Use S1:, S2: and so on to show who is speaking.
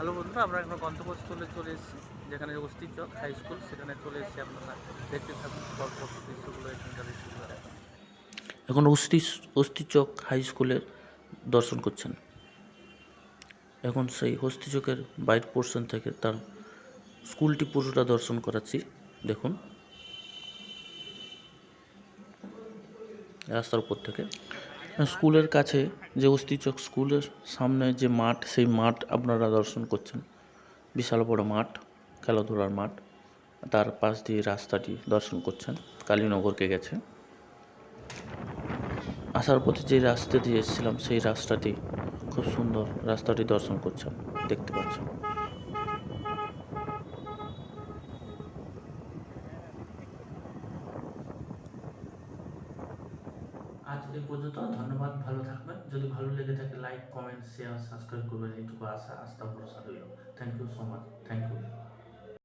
S1: Hello বন্ধুরা, আমরা এখন গন্তব্যস্থলে চলে এসেছি, যেখানে অস্থি চক হাই স্কুল, সেখানে চলে এসেছি। আপনারা দেখতে থাকুন পরপর দৃশ্যগুলো, এখানকার দৃশ্যগুলো দেখুন। এখন অস্থি চক হাই স্কুলের দর্শন করছেন। এখন সেই অস্থি চকের বাইরের পোর্শন থেকে তার স্কুলটি পুরোটা দর্শন করাচ্ছি। দেখুন রাস্তার উপর থেকে স্কুলের কাছে যে অস্থি চক স্কুলের সামনে যে মাঠ, সেই মাঠ আপনারা দর্শন করছেন। বিশাল বড় মাঠ, খেলাধুলার মাঠ। তার পাশ দিয়ে রাস্তাটি দর্শন করছেন, কালীনগরকে গেছে। আসার পথে যে রাস্তা দিয়ে এসেছিলাম, সেই রাস্তাটি খুব সুন্দর, রাস্তাটি দর্শন করছেন, দেখতে পাচ্ছেন। আজ এই পর্যন্ত, ধন্যবাদ, ভালো থাকবেন। যদি ভালো লেগে থাকে লাইক, কমেন্ট, শেয়ার, সাবস্ক্রাইব করবেন, এইটুকু আশা ভরসা রইল। Thank you so much.